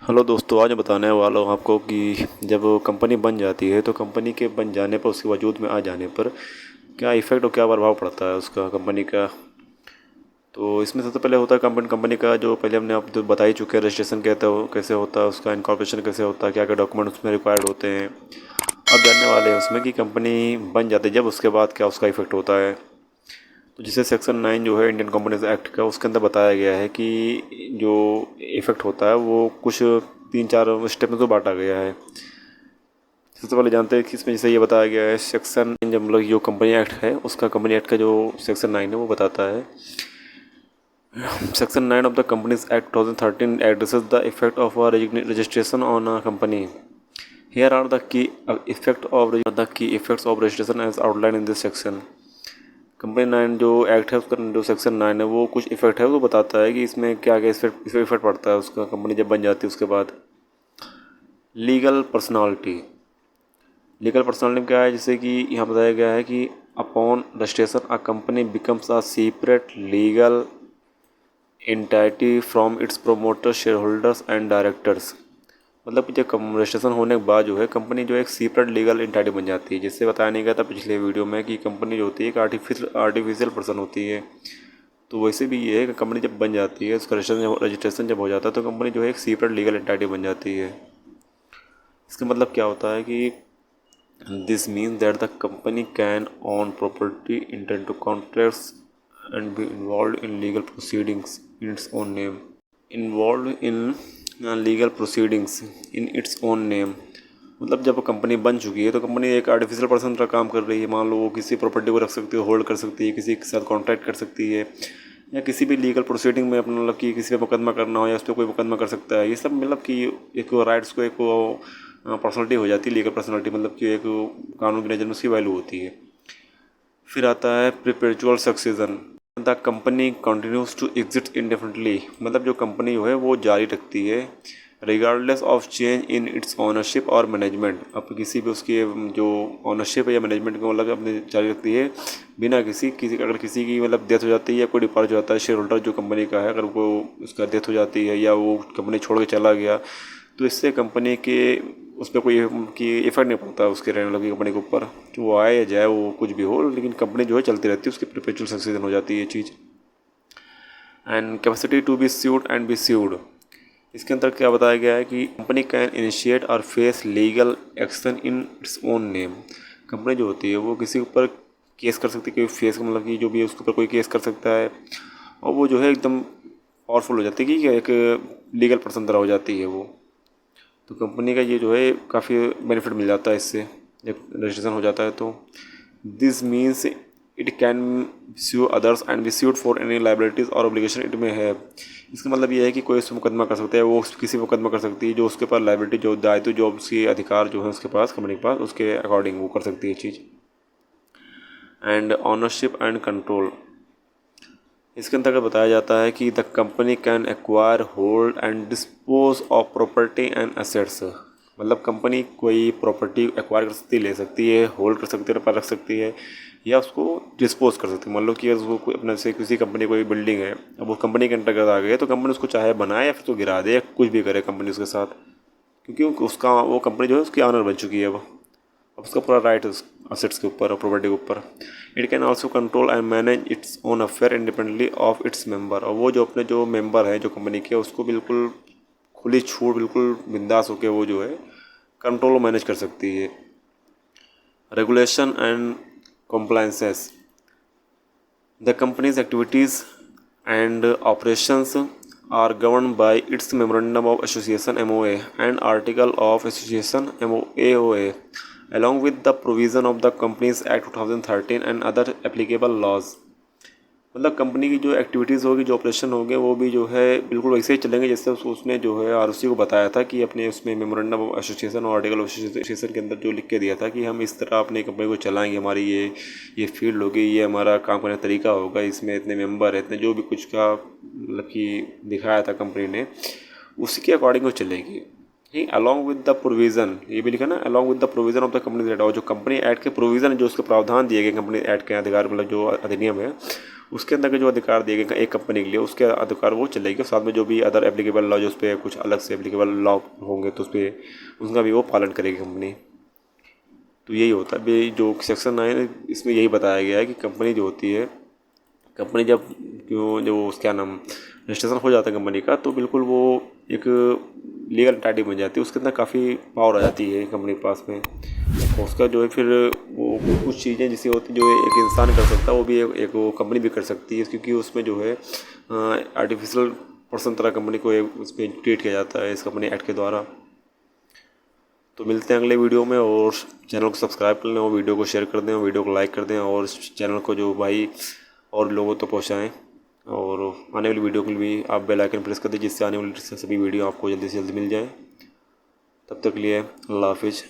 Hello दोस्तों, आज मैं बताने वाला हूँ आपको कि जब कंपनी बन जाती है तो कंपनी के बन जाने पर, उसके वजूद में आ जाने पर क्या इफ़ेक्ट और क्या प्रभाव पड़ता है उसका कंपनी का। तो इसमें सबसे पहले होता है कंपनी का, जो पहले हमने आप जो बता ही चुके हैं, रजिस्ट्रेशन कहते हो कैसे होता है, उसका इनकॉर्पोरेशन कैसे होता है, क्या क्या डॉक्यूमेंट उसमें रिक्वायर्ड होते हैं। अब जानने वाले हैं उसमें कि कंपनी बन जाती है जब, उसके बाद क्या उसका इफ़ेक्ट होता है। तो जिसे सेक्शन 9 जो है इंडियन कंपनीज एक्ट का, उसके अंदर बताया गया है कि जो इफ़ेक्ट होता है वो कुछ 3-4 स्टेप में तो बांटा गया है। सबसे पहले जानते हैं कि इसमें जैसे ये बताया गया है सेक्शन, जब मतलब जो कंपनी एक्ट है उसका, कंपनी एक्ट का जो सेक्शन 9 है वो बताता है, section 9 of the companies act 2013 addresses the effect of registration on a company. Here are the key effects of registration as outline in this section. Company 9 जो act है उसका जो सेक्शन 9 है वो कुछ इफेक्ट है वो बताता है कि इसमें क्या क्या इफेक्ट पड़ता है उसका, कंपनी जब बन जाती है उसके बाद। Legal personality. लीगल पर्सनालिटी क्या है, जैसे कि यहाँ बताया गया है कि upon registration a company becomes a separate legal entity from its promoters, share holders and directors. मतलब कि जब रजिस्ट्रेशन होने के बाद जो है कंपनी जो है एक सेपरेट लीगल एंटिटी बन जाती है। जिससे बताया नहीं गया था पिछले वीडियो में कि कंपनी जो होती है एक आर्टिफिशियल पर्सन होती है। तो वैसे भी ये है कि कंपनी जब बन जाती है, उसका रजिस्ट्रेशन जब हो जाता है तो कंपनी जो है एक सेपरेट लीगल एंटिटी बन जाती है। इसका मतलब क्या होता है कि this means that the company can own property, intend to contracts, and be involved in legal proceedings in its own name. Involved in legal proceedings in its own name। मतलब जब कंपनी बन चुकी है तो कंपनी एक artificial person का काम कर रही है। मान लो वो किसी प्रॉपर्टी को रख सकती है, होल्ड कर सकती है, किसी के साथ कॉन्ट्रैक्ट कर सकती है, या किसी भी लीगल प्रोसीडिंग में अपना मतलब कि किसी पे मुकदमा करना हो या उस पर कोई मुकदमा कर सकता है। ये सब मतलब कि एक राइट्स को, एक पर्सनलिटी हो जाती है लीगल पर्सनलिटी, मतलब कि एक कानून की नज़र में उसकी वैल्यू होती है। फिर आता है perpetual succession. The company continues to exist indefinitely. मतलब जो कंपनी जो है वो जारी रखती है regardless of change in its ownership और मैनेजमेंट। अब किसी भी उसकी जो ओनरशिप है या मैनेजमेंट को मतलब अपने जारी रखती है बिना किसी अगर किसी की मतलब डेथ हो जाती है या कोई डिपार्ट हो जाता है, शेयर होल्डर जो कंपनी का है, अगर वो उसका डेथ हो जाती है या वो कंपनी छोड़ के चला गया, तो इससे कंपनी के उस पर कोई कि इफेक्ट नहीं पड़ता उसके रहने लगी कंपनी के ऊपर। जो वो आए या जाए, वो कुछ भी हो, लेकिन कंपनी जो है चलती रहती है, उसकी परपेचुअल सक्सेशन हो जाती है ये चीज़। And capacity to be sued and be sued. इसके अंदर क्या बताया गया है कि कंपनी कैन इनिशिएट और face legal action in its own name. Company जो होती है वो किसी के ऊपर केस कर सकती है, कोई फेस मतलब कि जो भी है उसके ऊपर कोई केस कर सकता है, और वो जो है एकदम पावरफुल हो जाती है कि एक लीगल पर्सन तरह हो जाती है वो। तो कंपनी का ये जो है काफ़ी बेनिफिट मिल जाता है इससे, जब रजिस्ट्रेशन हो जाता है तो। This means it can sue others and be sued for any liabilities और ऑब्लिगेशन इट में है। इसका मतलब ये है कि कोई उससे मुकदमा कर सकता है, वो किसी मुकदमा कर सकती है जो उसके पास लाइबिलिटी, जो दायित्व, जो उसके अधिकार जो है उसके पास, कंपनी के पास, उसके अकॉर्डिंग वो कर सकती है चीज़। And ownership and control. इसके अंतर्गत बताया जाता है कि the company can acquire, hold and dispose of property and assets. मतलब कंपनी कोई प्रॉपर्टी एक्वायर कर सकती है, ले सकती है, होल्ड कर सकती है, पर रख सकती है, या उसको डिस्पोज कर सकती है। मान लो कि अगर उसको अपने से किसी कंपनी कोई बिल्डिंग है, अब वो कंपनी के अंतर्गत आ गई है, तो कंपनी उसको चाहे बनाए या फिर तो गिरा दे या कुछ भी करे कंपनी उसके साथ, क्योंकि उसका वो कंपनी जो है उसकी ऑनर बन चुकी है वो। अब उसका पूरा राइट है असेट्स के ऊपर और प्रॉपर्टी के ऊपर। It can also control and manage its own affair independently of its member. और वो जो अपने जो मेंबर हैं जो कंपनी के, उसको बिल्कुल खुली छूट, बिल्कुल बिंदास होकर वो जो है कंट्रोल और मैनेज कर सकती है। Regulation and compliances. The company's activities and operations are governed by its Memorandum of Association (MOA) and Article of Association (AOA), along with the provision of the Companies Act 2013 and other applicable laws। मतलब company की जो activities होगी, जो operation होंगे, वो भी जो है बिल्कुल वैसे ही चलेंगे जैसे उसने जो है आरओसी को बताया था कि अपने उसमें मेमोरेंडम ऑफ एसोसिएशन और आर्टिकल ऑफ एसोसिएशन के अंदर जो लिख के दिया था कि हम इस तरह अपनी कंपनी को चलाएंगे, हमारी ये फील्ड होगी, ये हमारा काम करने का तरीका होगा, इसमें इतने मेंबर है, इतने जो भी कुछ का मतलब कि दिखाया था कंपनी ने, उसी के अकॉर्डिंग वो चलेगी। ही अलॉन्ग विद द प्रोविज़न, ये भी लिखा ना, along with the provision of the company act, और जो कंपनी एक्ट के प्रोविज़न जो उसके प्रावधान दिए गए कंपनी एक्ट के अधिकार, मतलब जो अधिनियम है उसके अंदर के जो अधिकार दिए गए एक कंपनी के लिए, उसके अधिकार वो चलेगी। साथ में जो भी अदर एप्लीकेबल लॉ, जो उस पर कुछ अलग से एप्लीकेबल लॉ होंगे तो उस पर उसका भी वो पालन करेगी कंपनी। तो यही होता है भाई, जो सेक्शन 9 इसमें यही बताया गया है कि कंपनी जो होती है, कंपनी जब क्यों जो क्या नाम रजिस्ट्रेशन हो जाता है कंपनी का, तो बिल्कुल वो एक लीगल एंटिटी बन जाती है, उसके अंदर काफ़ी पावर आ जाती है कंपनी के पास में। और उसका जो है फिर वो कुछ चीज़ें जैसे होती हैं जो एक इंसान कर सकता है वो भी एक वो कंपनी भी कर सकती है, क्योंकि उसमें जो है आर्टिफिशियल पर्सन तरह कंपनी को उसमें ट्रीट किया जाता है इस कंपनी एक्ट के द्वारा। तो मिलते हैं अगले वीडियो में, और चैनल को सब्सक्राइब कर लें और वीडियो को शेयर कर दें और वीडियो को लाइक कर दें, और इस चैनल को जो भाई और लोगों तक पहुंचाएं, और आने वाली वीडियो के लिए भी आप बेल आइकन प्रेस कर दें, जिससे आने वाली सभी वीडियो आपको जल्दी से जल्दी मिल जाए। तब तक के लिए अल्लाह हाफिज़।